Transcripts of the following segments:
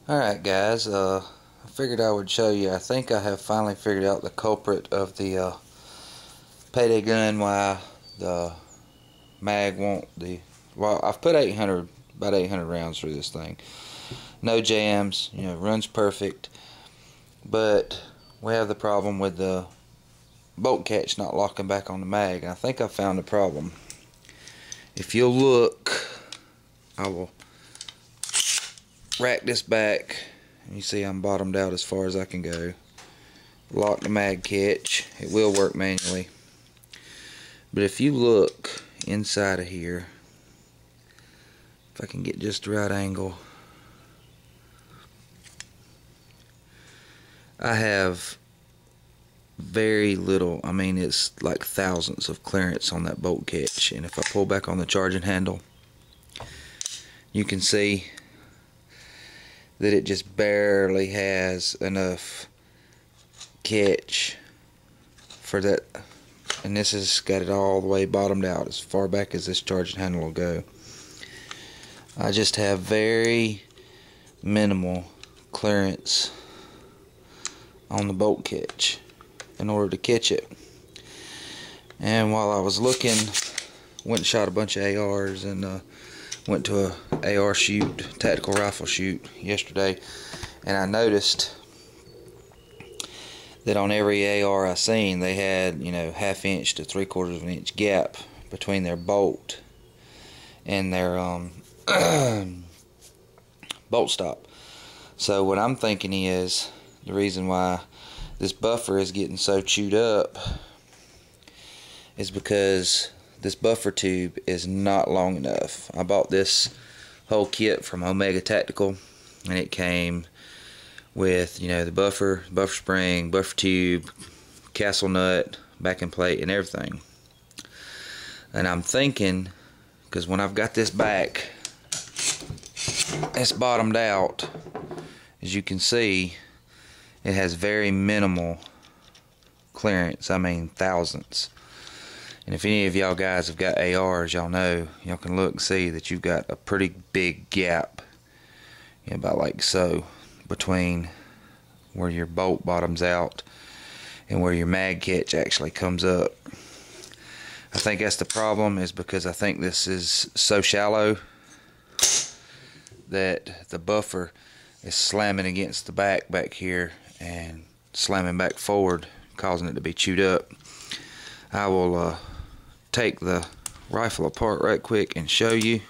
Alright guys, I figured I would show you. I think I have finally figured out the culprit of the payday gun, why the mag won't well, I've put about 800 rounds through this thing. No jams, runs perfect. But we have the problem with the bolt catch not locking back on the mag, and I think I found the problem. If you'll look, I will rack this back. You see I'm bottomed out as far as I can go. Lock the mag catch. It will work manually. But if you look inside of here, if I can get just the right angle, I have very little, I mean it's like thousandths of clearance on that bolt catch. And if I pull back on the charging handle, you can see that it just barely has enough catch for that, and this has got it all the way bottomed out as far back as this charging handle will go. I just have very minimal clearance on the bolt catch in order to catch it. And while I was looking, went and shot a bunch of ARs and went to a AR shoot, tactical rifle shoot yesterday, and I noticed that on every AR I seen, they had, ½ inch to 3/4 of an inch gap between their bolt and their bolt stop. So what I'm thinking is the reason why this buffer is getting so chewed up is because this buffer tube is not long enough. I bought this whole kit from Omega Tactical, and it came with, the buffer spring, buffer tube, castle nut, backing plate, and everything. And I'm thinking, because when I've got this back, it's bottomed out. As you can see, it has very minimal clearance. I mean thousandths. And if any of y'all guys have got ARs, y'all know, y'all can look and see that you've got a pretty big gap, about like so, between where your bolt bottoms out and where your mag catch actually comes up. I think that's the problem, is because I think this is so shallow that the buffer is slamming against the back here and slamming back forward, causing it to be chewed up. I will take the rifle apart right quick and show you.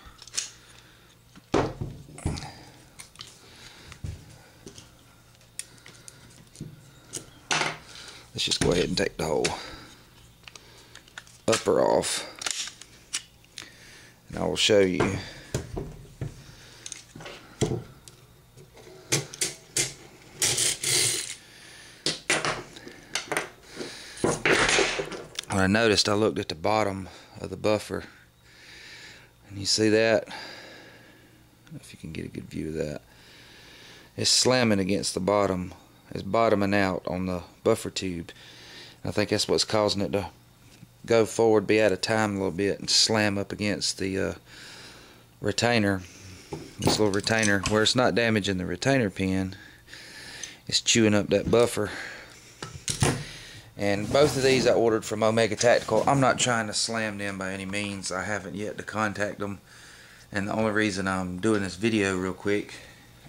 Let's just go ahead and take the whole upper off, and I will show you. When I noticed, I looked at the bottom of the buffer, and you see that? I don't know if you can get a good view of that. It's slamming against the bottom. It's bottoming out on the buffer tube. I think that's what's causing it to go forward, be out of time a little bit, and slam up against the retainer. This little retainer, where it's not damaging the retainer pin, it's chewing up that buffer. And both of these I ordered from Omega Tactical. I'm not trying to slam them by any means. I haven't yet to contact them. And the only reason I'm doing this video real quick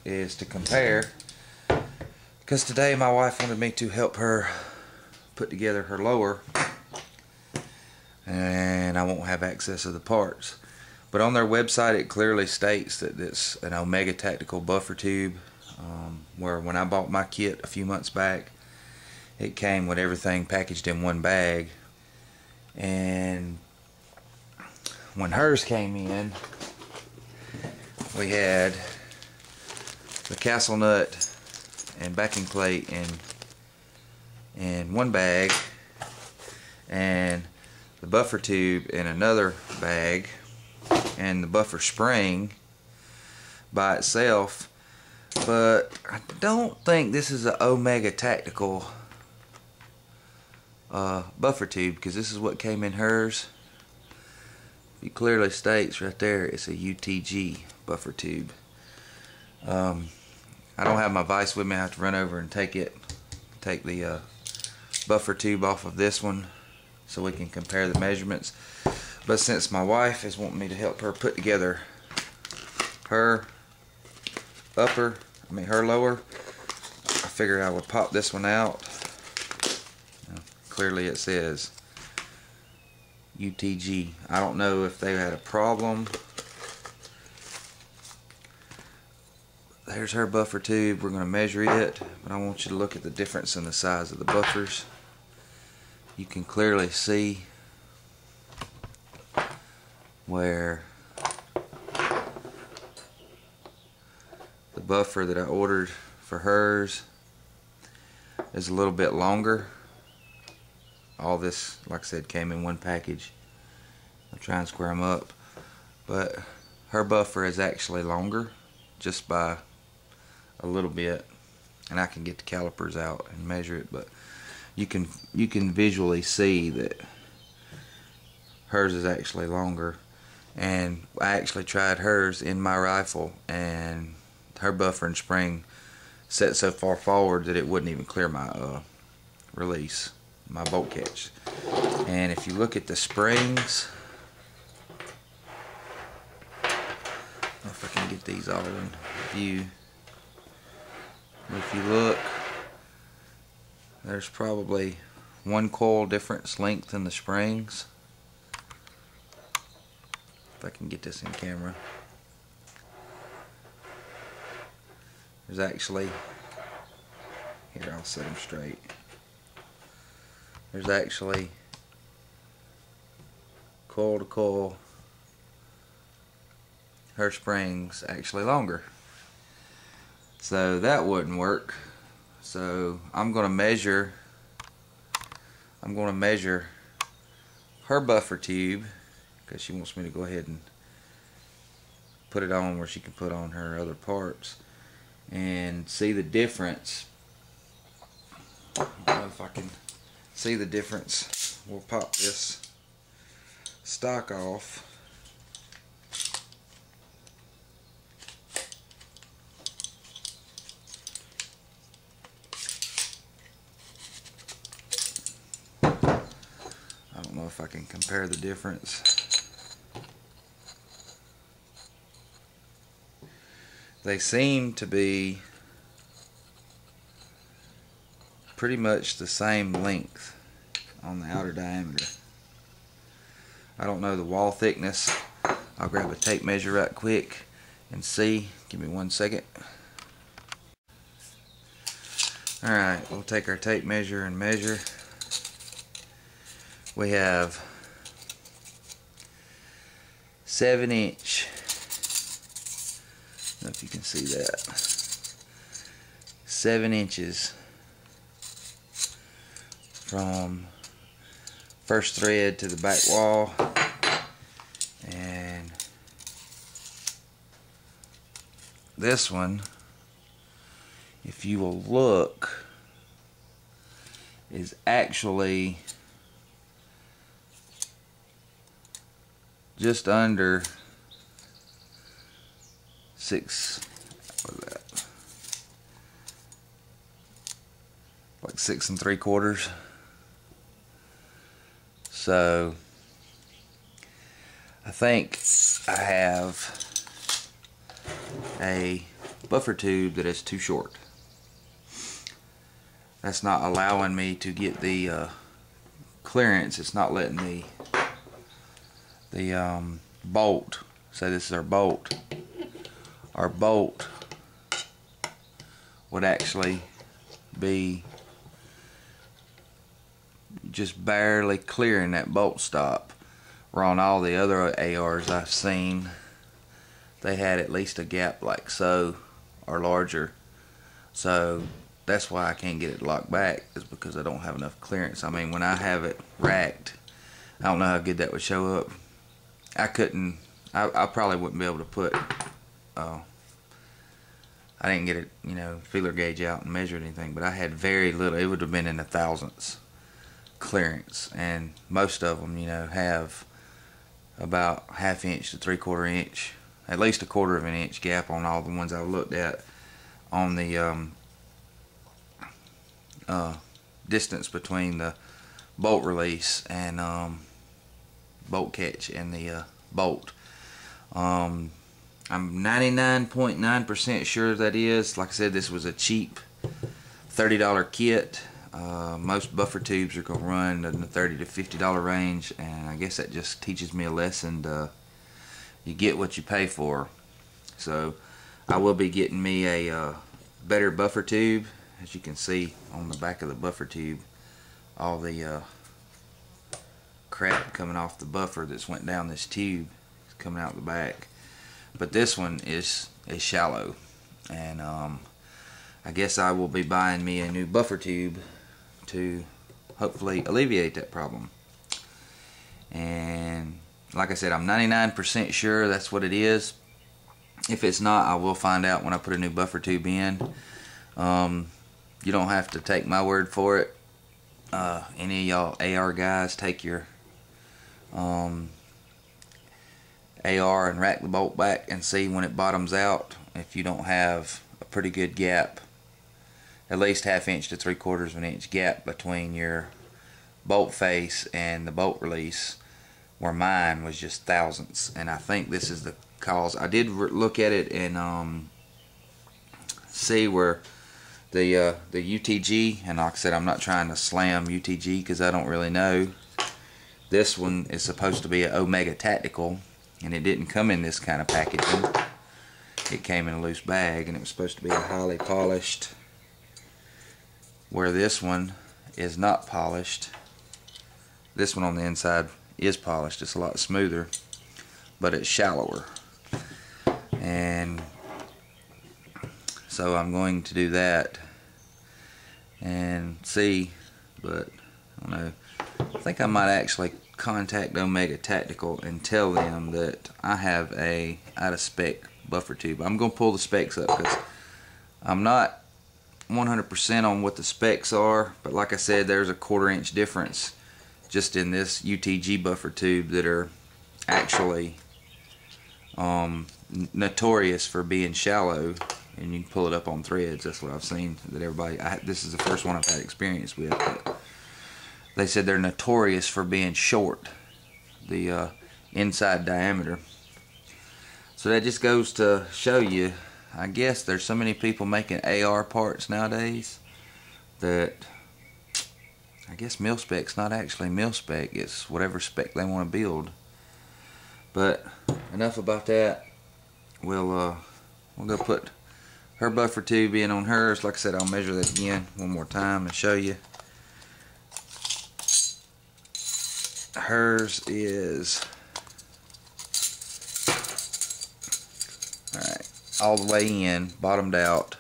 is to compare. Because today my wife wanted me to help her put together her lower. And I won't have access to the parts. But on their website it clearly states that it's an Omega Tactical buffer tube. Where when I bought my kit a few months back, it came with everything packaged in one bag, and when hers came in, we had the castle nut and backing plate in one bag, and the buffer tube in another bag, and the buffer spring by itself. But I don't think this is an Omega Tactical buffer tube, because this is what came in hers. It clearly states right there it's a UTG buffer tube. I don't have my vise with me. I have to run over and take the buffer tube off of this one so we can compare the measurements. But since my wife is wanting me to help her put together her lower, I figured I would pop this one out. Now, clearly it says UTG. I don't know if they had a problem. There's her buffer tube. We're going to measure it, but I want you to look at the difference in the size of the buffers. You can clearly see where the buffer that I ordered for hers is a little bit longer. All this, like I said, came in one package. I'll try and square them up, but her buffer is actually longer just by a little bit, and I can get the calipers out and measure it, but you can visually see that hers is actually longer. And I actually tried hers in my rifle, and her buffer and spring set so far forward that it wouldn't even clear my release, my bolt catch. And if you look at the springs, I don't know if I can get these all in view. If you look, there's probably 1 coil difference length in the springs. If I can get this in camera. There's actually, here, I'll set them straight. There's actually coil to coil, her springs actually longer. So that wouldn't work. So I'm going to measure her buffer tube, because she wants me to go ahead and put it on where she can put on her other parts and see the difference. I don't know if I can see the difference. We'll pop this stock off. I don't know if I can compare the difference. They seem to be pretty much the same length on the outer diameter. I don't know the wall thickness. I'll grab a tape measure right quick and see. Give me 1 second. Alright, we'll take our tape measure and measure. We have 7-inch. I don't know if you can see that. 7 inches from first thread to the back wall, and this one, if you will look, is actually just under 6, what is that? Like 6 3/4. So I think I have a buffer tube that is too short. That's not allowing me to get the clearance. It's not letting the bolt, say this is our bolt. Our bolt would actually be just barely clearing that bolt stop, where on all the other ARs I've seen, they had at least a gap like so or larger. So that's why I can't get it locked back, is because I don't have enough clearance. I mean, when I have it racked, I don't know how good that would show up. I probably wouldn't be able to put I didn't get it, feeler gauge out and measure anything, but I had very little. It would have been in the thousandths clearance, and most of them, have about 1/2 inch to 3/4 inch, at least 1/4 of an inch gap on all the ones I've looked at. on the distance between the bolt release and bolt catch and the bolt. I'm 99.9% sure that is. Like I said, this was a cheap $30 kit. Most buffer tubes are going to run in the $30 to $50 range, and I guess that just teaches me a lesson to you get what you pay for. So I will be getting me a better buffer tube. As you can see on the back of the buffer tube, all the crap coming off the buffer that's went down this tube is coming out the back. But this one is shallow, and I guess I will be buying me a new buffer tube to hopefully alleviate that problem. And like I said, I'm 99% sure that's what it is. If it's not, I will find out when I put a new buffer tube in. You don't have to take my word for it. Any of y'all AR guys, take your AR and rack the bolt back and see when it bottoms out. If you don't have a pretty good gap, at least 1/2 inch to 3/4 of an inch gap between your bolt face and the bolt release, where mine was just thousandths. And I think this is the cause. I did look at it and see where the UTG, and like I said, I'm not trying to slam UTG because I don't really know. This one is supposed to be an Omega Tactical, and it didn't come in this kind of packaging. It came in a loose bag, and it was supposed to be a highly polished, where this one is not polished. This one on the inside is polished. It's a lot smoother, but it's shallower. And so I'm going to do that and see, but I don't know. I think I might actually contact Omega Tactical and tell them that I have a out of spec buffer tube. I'm going to pull the specs up because I'm not 100% on what the specs are, but like I said, there's a 1/4 inch difference just in this UTG buffer tube that are actually notorious for being shallow. And you can pull it up on threads. That's what I've seen. That everybody. This is the first one I've had experience with. But they said they're notorious for being short, the inside diameter. So that just goes to show you. I guess there's so many people making AR parts nowadays that I guess Mil-spec's not actually Mil-spec. It's whatever spec they want to build. But enough about that. We'll go put her buffer tube in on hers. Like I said, I'll measure that again one more time and show you. Hers is alright, all the way in, bottomed out.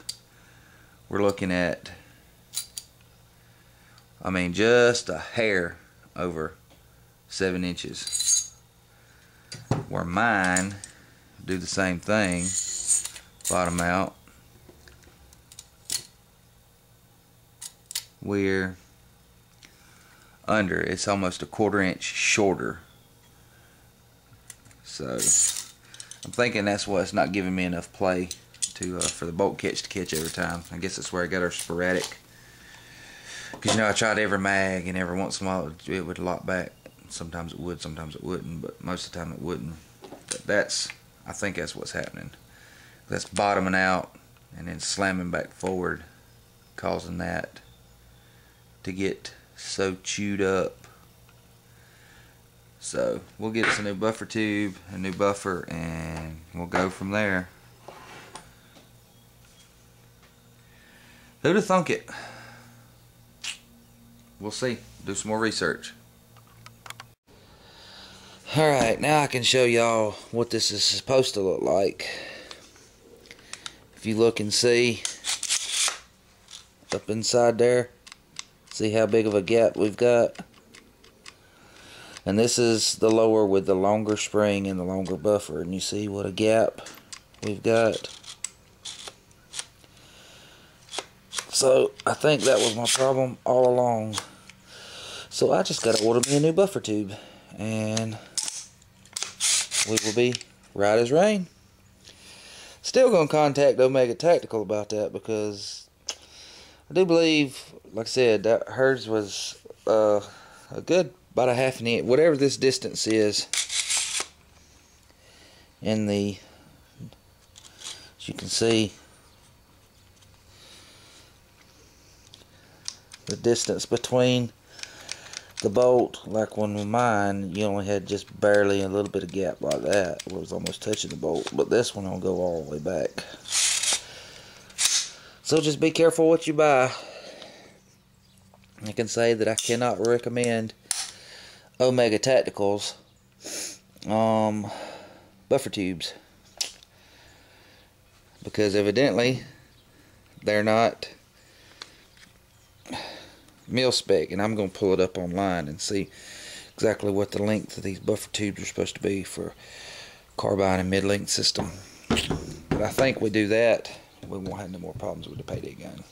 We're looking at, I mean, just a hair over 7 inches. Where mine do the same thing, bottom out. We're under, it's almost a 1/4 inch shorter. So I'm thinking that's why it's not giving me enough play to for the bolt catch to catch every time. I guess that's where I got her sporadic. Because you know, I tried every mag, and every once in a while it would lock back. Sometimes it would, sometimes it wouldn't, but most of the time it wouldn't. But I think that's what's happening. That's bottoming out and then slamming back forward, causing that to get so chewed up. So we'll get us a new buffer tube, a new buffer, and we'll go from there. Who'd have thunk it? We'll see. Do some more research. Alright, now I can show y'all what this is supposed to look like. If you look and see up inside there, see how big of a gap we've got? And this is the lower with the longer spring and the longer buffer, and you see what a gap we've got. So I think that was my problem all along. So I just gotta order me a new buffer tube, and we will be right as rain. Still gonna contact Omega Tactical about that, because I do believe, like I said, that hers was a good about a half an inch, whatever this distance is in the, as you can see, the distance between the bolt, like one with mine, you only had just barely a little bit of gap like that where it was almost touching the bolt, but this one will go all the way back. So just be careful what you buy. I can say that I cannot recommend Omega Tactical's buffer tubes, because evidently they're not Mil-spec, and I'm going to pull it up online and see exactly what the length of these buffer tubes are supposed to be for carbine and mid-length system. But I think we do that, we won't have no more problems with the payday gun.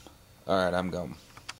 Alright, I'm gone.